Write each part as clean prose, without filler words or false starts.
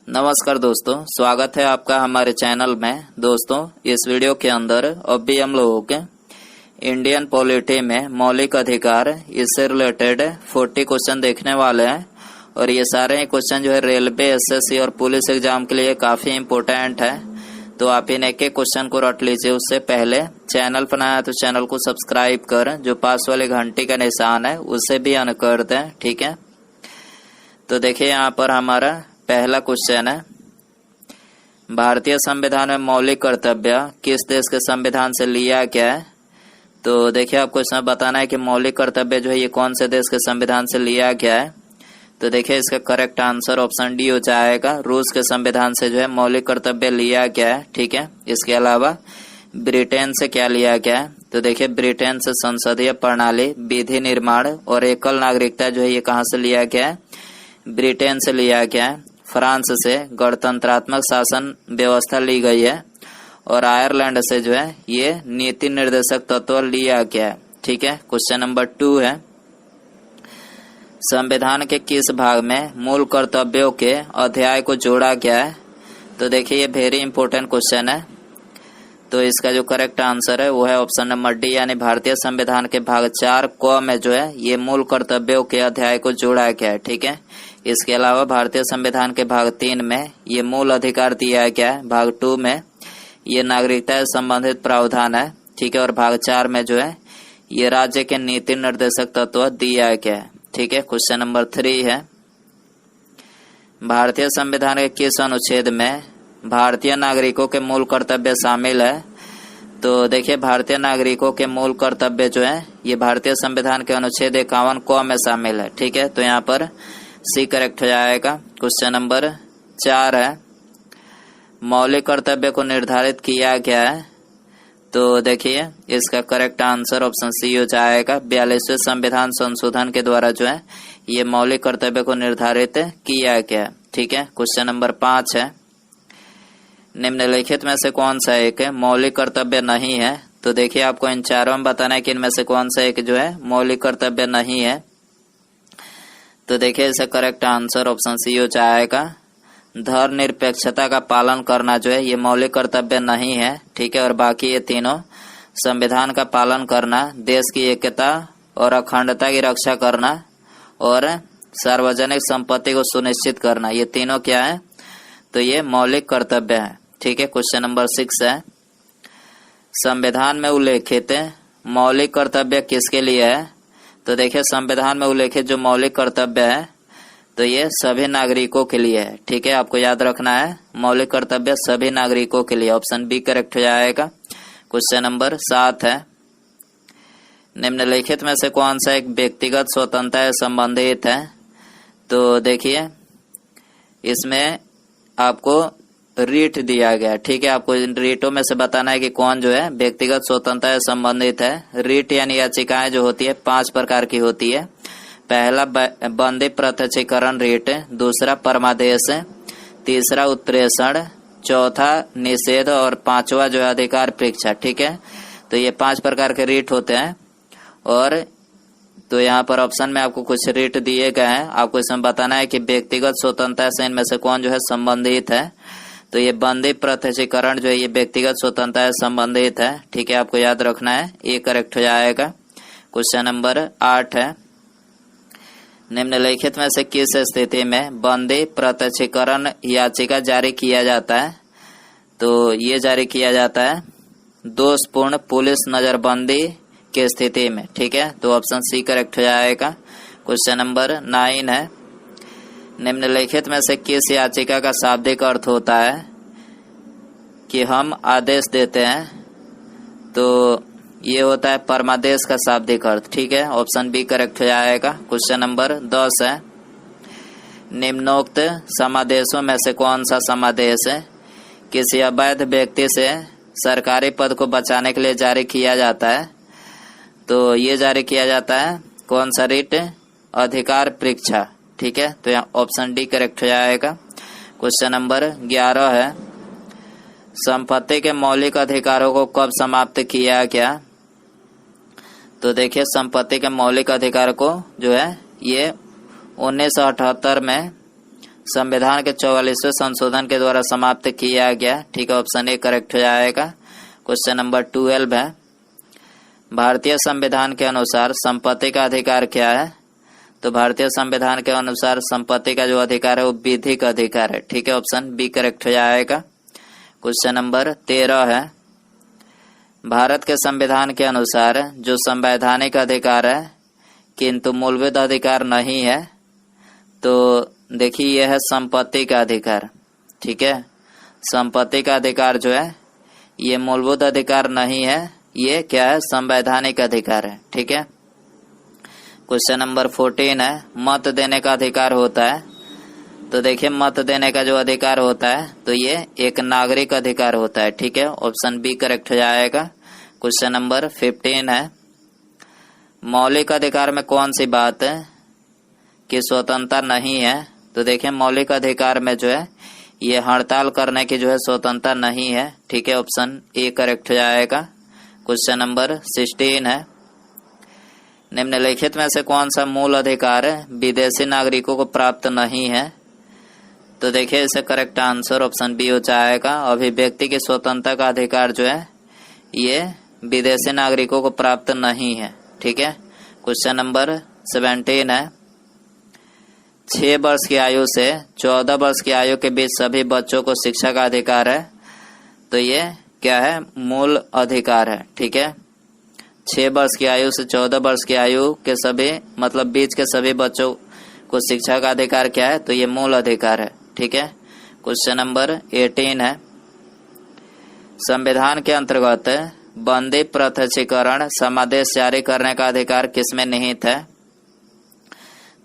नमस्कार दोस्तों, स्वागत है आपका हमारे चैनल में। दोस्तों, इस वीडियो के अंदर अभी हम लोग इंडियन पॉलिटी में मौलिक अधिकार इससे रिलेटेड 40 क्वेश्चन देखने वाले हैं और ये सारे क्वेश्चन जो है रेलवे, एसएससी और पुलिस एग्जाम के लिए काफी इम्पोर्टेंट है। तो आप इन एक एक क्वेश्चन को रट लीजिए। उससे पहले चैनल पर नया है तो चैनल को सब्सक्राइब कर, जो पास वाले घंटी का निशान है उसे भी ऑन कर दें, ठीक है। तो देखिए यहाँ पर हमारा पहला क्वेश्चन है, भारतीय संविधान में मौलिक कर्तव्य किस देश के संविधान से लिया गया है। तो देखिए आपको इसमें बताना है कि मौलिक कर्तव्य जो है ये कौन से देश के संविधान से लिया गया है। तो देखिए इसका करेक्ट आंसर ऑप्शन डी हो जाएगा। रूस के संविधान से जो है मौलिक कर्तव्य लिया गया है, ठीक है। इसके अलावा ब्रिटेन से क्या लिया गया है। तो देखिए ब्रिटेन से संसदीय प्रणाली, विधि निर्माण और एकल नागरिकता जो है ये कहाँ से लिया गया है, ब्रिटेन से लिया गया है। फ्रांस से गणतंत्रात्मक शासन व्यवस्था ली गई है और आयरलैंड से जो है ये नीति निर्देशक तत्व लिया गया है, ठीक है। क्वेश्चन नंबर 2 है, संविधान के किस भाग में मूल कर्तव्यों के अध्याय को जोड़ा गया है। तो देखिए ये वेरी इंपॉर्टेंट क्वेश्चन है। तो इसका जो करेक्ट आंसर है वो है ऑप्शन नंबर डी, यानी भारतीय संविधान के भाग 4 क में जो है ये मूल कर्तव्यों के अध्याय को जोड़ा गया है, ठीक है। इसके अलावा भारतीय संविधान के भाग 3 में ये मूल अधिकार दिया गया है, भाग 2 में ये नागरिकता से संबंधित प्रावधान है, ठीक है। और भाग 4 में जो है ये राज्य के नीति निर्देशक तत्व दिया गया है, ठीक है। क्वेश्चन नंबर 3 है, भारतीय संविधान के किस अनुच्छेद में भारतीय नागरिकों के मूल कर्तव्य शामिल है। तो देखिए भारतीय नागरिकों के मूल कर्तव्य जो है ये भारतीय संविधान के अनुच्छेद 51 क में शामिल है, ठीक है। तो यहाँ पर सी करेक्ट हो जाएगा। क्वेश्चन नंबर 4 है, मौलिक कर्तव्य को निर्धारित किया गया है। तो देखिए इसका करेक्ट आंसर ऑप्शन सी हो जाएगा। 42वें संविधान संशोधन के द्वारा जो है ये मौलिक कर्तव्य को निर्धारित किया गया, ठीक है। क्वेश्चन नंबर 5 है, निम्नलिखित में से कौन सा एक मौलिक कर्तव्य नहीं है। तो देखिए आपको इन चारों में बताना है कि इनमें से कौन सा एक जो है मौलिक कर्तव्य नहीं है। तो देखिए इसका करेक्ट आंसर ऑप्शन सी हो जाएगा। धर्मनिरपेक्षता का पालन करना जो है ये मौलिक कर्तव्य नहीं है, ठीक है। और बाकी ये तीनों, संविधान का पालन करना, देश की एकता और अखंडता की रक्षा करना और सार्वजनिक संपत्ति को सुनिश्चित करना, ये तीनों क्या है, तो ये मौलिक कर्तव्य है, ठीक है। क्वेश्चन नंबर 6 है, संविधान में उल्लेखित मौलिक कर्तव्य किसके लिए है। तो देखिए संविधान में उल्लेखित जो मौलिक कर्तव्य है तो ये सभी नागरिकों के लिए है, ठीक है। आपको याद रखना है मौलिक कर्तव्य सभी नागरिकों के लिए, ऑप्शन बी करेक्ट हो जाएगा। क्वेश्चन नंबर 7 है, निम्नलिखित में से कौन सा एक व्यक्तिगत स्वतंत्रता से संबंधित है। तो देखिए इसमें आपको रीट दिया गया, ठीक है। आपको इन रीटों में से बताना है कि कौन जो है व्यक्तिगत स्वतंत्रता से संबंधित है। रीट यानी याचिकाएं जो होती है 5 प्रकार की होती है। पहला बंदी प्रत्यक्षीकरण रीट, दूसरा परमादेश, तीसरा उत्प्रेषण, चौथा निषेध और 5वां जो है अधिकार परीक्षा, ठीक है। तो ये 5 प्रकार के रीट होते हैं। और तो यहाँ पर ऑप्शन में आपको कुछ रीट दिए गए हैं, आपको इसमें बताना है कि व्यक्तिगत स्वतंत्रता से इनमें से कौन जो है संबंधित है। तो ये बंदी प्रत्यक्षीकरण जो है ये व्यक्तिगत स्वतंत्रता से संबंधित है, ठीक है। आपको याद रखना है, ये करेक्ट हो जाएगा। क्वेश्चन नंबर 8 है, निम्नलिखित में से किस स्थिति में बंदी प्रत्यक्षीकरण याचिका जारी किया जाता है। तो ये जारी किया जाता है दोषपूर्ण पुलिस नजरबंदी की स्थिति में, ठीक है। तो ऑप्शन सी करेक्ट हो जाएगा। क्वेश्चन नंबर 9 है, निम्नलिखित में से किस याचिका का शाब्दिक अर्थ होता है कि हम आदेश देते हैं। तो ये होता है परमादेश का शाब्दिक अर्थ, ठीक है। ऑप्शन बी करेक्ट हो जाएगा। क्वेश्चन नंबर 10 है, निम्नोक्त समादेशों में से कौन सा समादेश है किसी अवैध व्यक्ति से सरकारी पद को बचाने के लिए जारी किया जाता है। तो ये जारी किया जाता है कौन सा रीट, अधिकार परीक्षा, ठीक है। तो यहाँ ऑप्शन डी करेक्ट हो जाएगा। क्वेश्चन नंबर 11 है, संपत्ति के मौलिक अधिकारों को कब समाप्त किया गया। तो देखिए संपत्ति के मौलिक अधिकार को जो है ये 1978 में संविधान के 44वें संशोधन के द्वारा समाप्त किया गया। ठीक है, ऑप्शन ए करेक्ट हो जाएगा। क्वेश्चन नंबर 12 है, भारतीय संविधान के अनुसार संपत्ति का अधिकार क्या है? तो भारतीय संविधान के अनुसार संपत्ति का जो अधिकार है वो विधिक अधिकार है। ठीक है, ऑप्शन बी करेक्ट हो जाएगा। क्वेश्चन नंबर 13 है, भारत के संविधान के अनुसार जो संवैधानिक अधिकार है किंतु मूलभूत अधिकार नहीं है, तो देखिए यह है संपत्ति का अधिकार। ठीक है, संपत्ति का अधिकार जो है ये मूलभूत अधिकार नहीं है, ये क्या है? संवैधानिक अधिकार है। ठीक है, क्वेश्चन नंबर 14 है, मत देने का अधिकार होता है। तो देखिए मत देने का जो अधिकार होता है तो ये एक नागरिक अधिकार होता है। ठीक है, ऑप्शन बी करेक्ट हो जाएगा। क्वेश्चन नंबर 15 है, मौलिक अधिकार में कौन सी बात है कि स्वतंत्रता नहीं है? तो देखिए मौलिक अधिकार में जो है ये हड़ताल करने की जो है स्वतंत्रता नहीं है। ठीक है, ऑप्शन ए करेक्ट हो जाएगा। क्वेश्चन नंबर 16 है, निम्नलिखित में से कौन सा मूल अधिकार विदेशी नागरिकों को प्राप्त नहीं है? तो देखिए इसे करेक्ट आंसर ऑप्शन बी हो जाएगा। अभिव्यक्ति की स्वतंत्रता का अधिकार जो है ये विदेशी नागरिकों को प्राप्त नहीं है। ठीक है, क्वेश्चन नंबर 17 है, 6 वर्ष की आयु से 14 वर्ष की आयु के बीच सभी बच्चों को शिक्षा का अधिकार है। तो ये क्या है? मूल अधिकार है। ठीक है, 6 वर्ष की आयु से 14 वर्ष की आयु के सभी मतलब बीच के सभी बच्चों को शिक्षा का अधिकार क्या है? तो ये मूल अधिकार है। ठीक है, क्वेश्चन नंबर 18 है, संविधान के अंतर्गत बंदी प्रत्यक्षीकरण समादेश जारी करने का अधिकार किसमें निहित है?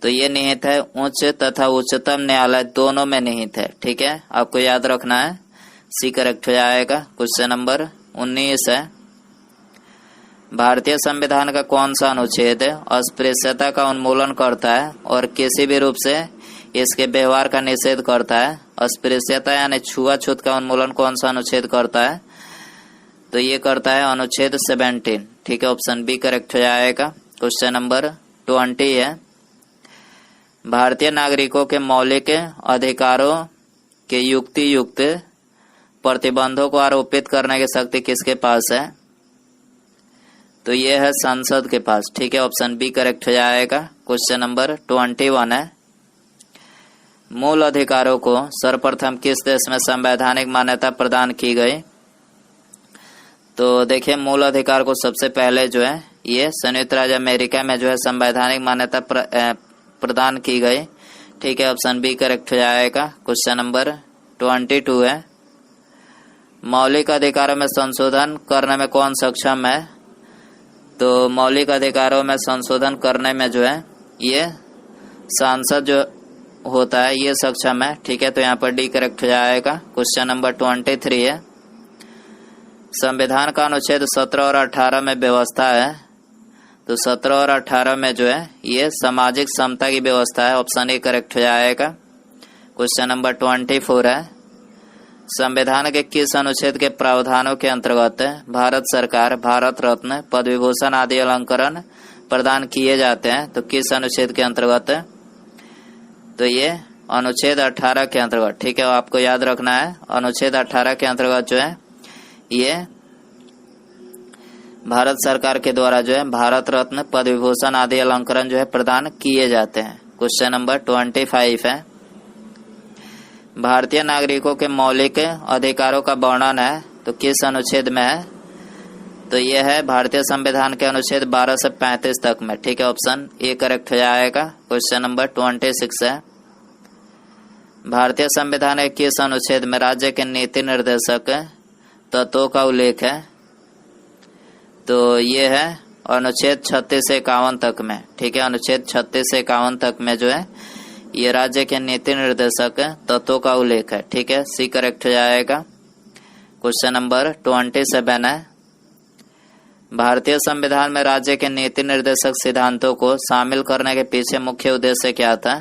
तो ये निहित है उच्च तथा उच्चतम न्यायालय दोनों में निहित है। ठीक है, आपको याद रखना है, सी करेक्ट हो जाएगा। क्वेश्चन नंबर 19 है, भारतीय संविधान का कौन सा अनुच्छेद अस्पृश्यता का उन्मूलन करता है और किसी भी रूप से इसके व्यवहार का निषेध करता है? अस्पृश्यता यानी छुआछूत का उन्मूलन कौन सा अनुच्छेद करता है? तो ये करता है अनुच्छेद 17। ठीक है, ऑप्शन बी करेक्ट हो जाएगा। क्वेश्चन नंबर 20 है, भारतीय नागरिकों के मौलिक अधिकारों के युक्ति युक्त प्रतिबंधों को आरोपित करने की शक्ति किसके पास है? तो ये है संसद के पास। ठीक है, ऑप्शन बी करेक्ट हो जाएगा। क्वेश्चन नंबर 21 है, मूल अधिकारों को सर्वप्रथम किस देश में संवैधानिक मान्यता प्रदान की गई? तो देखिए मूल अधिकार को सबसे पहले जो है ये संयुक्त राज्य अमेरिका में जो है संवैधानिक मान्यता प्रदान की गई। ठीक है, ऑप्शन बी करेक्ट हो जाएगा। क्वेश्चन नंबर 22 है, मौलिक अधिकारों में संशोधन करने में कौन सक्षम है? तो मौलिक अधिकारों में संशोधन करने में जो है ये सांसद जो होता है ये सक्षम है। ठीक है, तो यहाँ पर डी करेक्ट हो जाएगा। क्वेश्चन नंबर 23 है, संविधान का अनुच्छेद 17 और 18 में व्यवस्था है। तो 17 और 18 में जो है ये सामाजिक समता की व्यवस्था है। ऑप्शन ए करेक्ट हो जाएगा। क्वेश्चन नंबर 24 है, संविधान के किस अनुच्छेद के प्रावधानों के अंतर्गत भारत सरकार भारत रत्न पद्म विभूषण आदि अलंकरण प्रदान किए जाते हैं? तो किस अनुच्छेद के अंतर्गत? तो ये अनुच्छेद 18 के अंतर्गत। ठीक है, आपको याद रखना है अनुच्छेद 18 के अंतर्गत जो है ये भारत सरकार के द्वारा जो है भारत रत्न पद्म विभूषण आदि अलंकरण जो है प्रदान किए जाते हैं। क्वेश्चन नंबर 25 है, भारतीय नागरिकों के मौलिक अधिकारों का वर्णन है तो किस अनुच्छेद में है? तो यह है भारतीय संविधान के अनुच्छेद 12 से 35 तक में। ठीक है, ऑप्शन ए करेक्ट हो जाएगा। क्वेश्चन नंबर 26 है, भारतीय संविधान के किस अनुच्छेद में राज्य के नीति निर्देशक तत्वों का उल्लेख है? तो ये है अनुच्छेद 36 से 51 तक में। ठीक है, अनुच्छेद 36 से 51 तक में जो है ये राज्य के नीति निर्देशक तत्वों का उल्लेख है। ठीक है, सी करेक्ट हो जाएगा। क्वेश्चन नंबर 27 है, भारतीय संविधान में राज्य के नीति निर्देशक सिद्धांतों को शामिल करने के पीछे मुख्य उद्देश्य क्या था?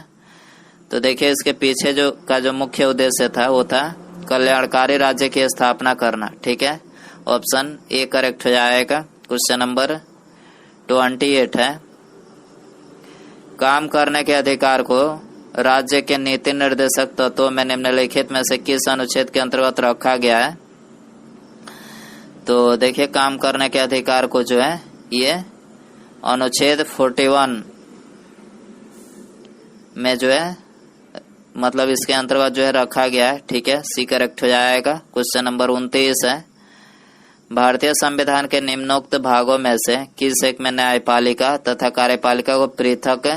तो देखिए इसके पीछे जो मुख्य उद्देश्य था वो था कल्याणकारी राज्य की स्थापना करना। ठीक है, ऑप्शन ए करेक्ट हो जाएगा। क्वेश्चन नंबर 28 है, काम करने के अधिकार को राज्य के नीति निर्देशक तत्वों में निम्नलिखित में से किस अनुच्छेद के अंतर्गत रखा गया है। तो देखिए, काम करने के अधिकार को जो है ये अनुच्छेद 41 में जो है मतलब इसके अंतर्गत जो है रखा गया है। ठीक है, सी करेक्ट हो जाएगा। क्वेश्चन नंबर 29 है, भारतीय संविधान के निम्नोक्त भागों में से किस एक में न्यायपालिका तथा कार्यपालिका को पृथक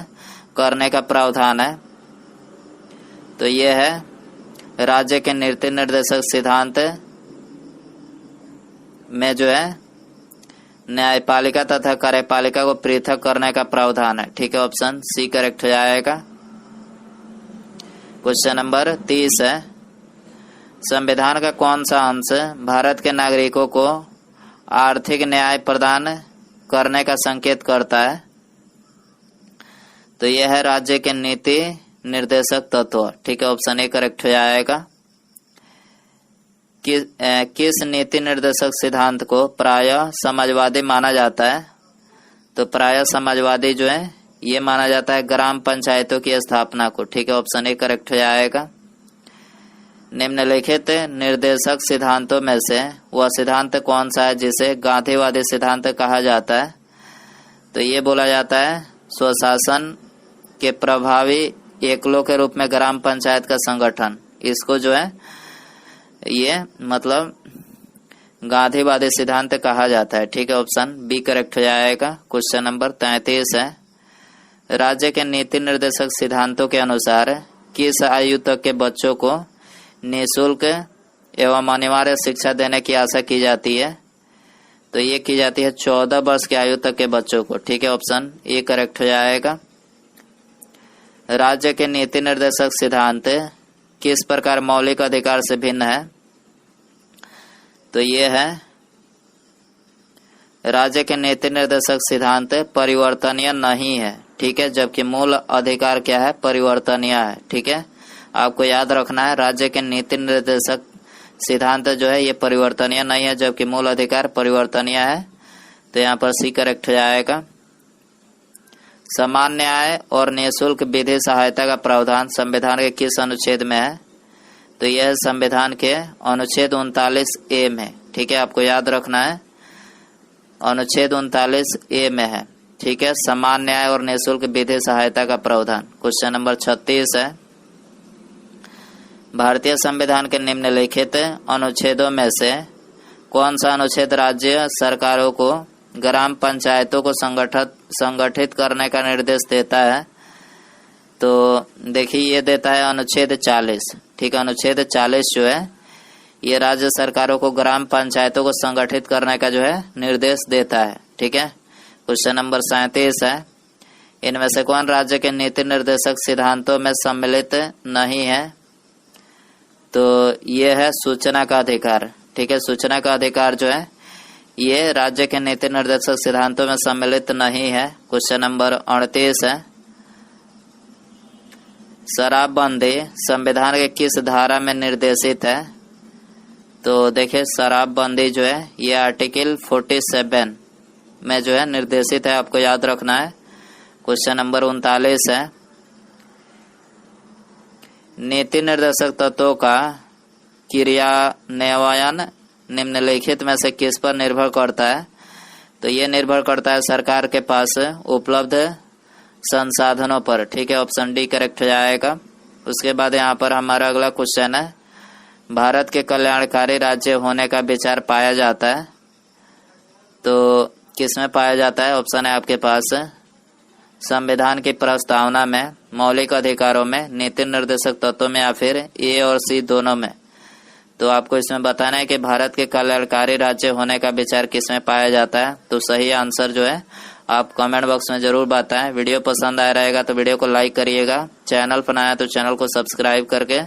करने का प्रावधान है। तो ये है राज्य के नीति निर्देशक सिद्धांत में जो है न्यायपालिका तथा कार्यपालिका को पृथक करने का प्रावधान है। ठीक है, ऑप्शन सी करेक्ट हो जाएगा। क्वेश्चन नंबर 30 है, संविधान का कौन सा अंश भारत के नागरिकों को आर्थिक न्याय प्रदान करने का संकेत करता है। तो यह है राज्य के नीति निर्देशक तत्व। ठीक है, ऑप्शन ए करेक्ट हो जाएगा। किस नीति निर्देशक सिद्धांत को प्रायः समाजवादी माना जाता है। तो प्रायः समाजवादी जो है ये माना जाता है ग्राम पंचायतों की स्थापना को। ठीक है, ऑप्शन ए करेक्ट हो जाएगा। निम्नलिखित निर्देशक सिद्धांतों में से वह सिद्धांत कौन सा है जिसे गांधीवादी सिद्धांत कहा जाता है। तो ये बोला जाता है स्वशासन के प्रभावी एकलों के रूप में ग्राम पंचायत का संगठन, इसको जो है ये मतलब गांधीवादी सिद्धांत कहा जाता है। ठीक है, ऑप्शन बी करेक्ट हो जाएगा। क्वेश्चन नंबर 33 है, राज्य के नीति निर्देशक सिद्धांतों के अनुसार किस आयु तक के बच्चों को निःशुल्क एवं अनिवार्य शिक्षा देने की आशा की जाती है। तो ये की जाती है 14 वर्ष की आयु तक के बच्चों को। ठीक है, ऑप्शन ए करेक्ट हो जाएगा। राज्य के नीति निर्देशक सिद्धांत किस प्रकार मौलिक अधिकार से भिन्न है। तो ये है राज्य के नीति निर्देशक सिद्धांत परिवर्तनीय नहीं है। ठीक है, जबकि मूल अधिकार क्या है, परिवर्तनीय है। ठीक है, आपको याद रखना है राज्य के नीति निर्देशक सिद्धांत जो है ये परिवर्तनीय नहीं है, जबकि मूल अधिकार परिवर्तनीय है। तो यहाँ पर सी करेक्ट हो जाएगा। समान न्याय और निःशुल्क विधि सहायता का प्रावधान संविधान के किस अनुच्छेद में है। तो यह संविधान के अनुच्छेद 39A में। ठीक है, आपको याद रखना है अनुच्छेद 39A में है। ठीक है, समान न्याय और निःशुल्क विधि सहायता का प्रावधान। क्वेश्चन नंबर 36 है, भारतीय संविधान के निम्नलिखित अनुच्छेदों में से कौन सा अनुच्छेद राज्य सरकारों को ग्राम पंचायतों को संगठित करने का निर्देश देता है। तो देखिए ये देता है अनुच्छेद 40। ठीक है, अनुच्छेद 40 जो है ये राज्य सरकारों को ग्राम पंचायतों को संगठित करने का जो है निर्देश देता है। ठीक है, क्वेश्चन नंबर 37 है, इनमें से कौन राज्य के नीति निर्देशक सिद्धांतों में सम्मिलित नहीं है। तो ये है सूचना का अधिकार। ठीक है, सूचना का अधिकार जो है ये राज्य के नीति निर्देशक सिद्धांतों में सम्मिलित नहीं है। क्वेश्चन नंबर 38 है, शराबबंदी संविधान के किस धारा में निर्देशित है। तो देखिए शराबबंदी जो है ये आर्टिकल 47 में जो है निर्देशित है, आपको याद रखना है। क्वेश्चन नंबर 39 है, नीति निर्देशक तत्वों का क्रियान्वयन निम्नलिखित में से किस पर निर्भर करता है। तो ये निर्भर करता है सरकार के पास उपलब्ध संसाधनों पर। ठीक है, ऑप्शन डी करेक्ट हो जाएगा। उसके बाद यहाँ पर हमारा अगला क्वेश्चन है, भारत के कल्याणकारी राज्य होने का विचार पाया जाता है। तो किसमें पाया जाता है। ऑप्शन है आपके पास संविधान की प्रस्तावना में, मौलिक अधिकारों में, नीति निर्देशक तत्वों में, या फिर ए और सी दोनों में। तो आपको इसमें बताना है कि भारत के कल्याणकारी राज्य होने का विचार किसमें पाया जाता है। तो सही आंसर जो है आप कमेंट बॉक्स में जरूर बताएं। वीडियो पसंद आया रहेगा तो वीडियो को लाइक करिएगा, चैनल पर नया तो चैनल को सब्सक्राइब करके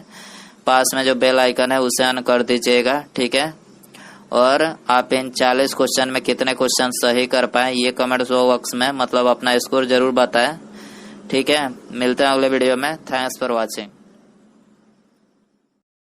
पास में जो बेल आइकन है उसे ऑन कर दीजिएगा। ठीक है, और आप इन 40 क्वेश्चन में कितने क्वेश्चन सही कर पाए ये कमेंट बॉक्स में मतलब अपना स्कोर जरूर बताएं। ठीक है, मिलते हैं अगले वीडियो में। Thanks for watching.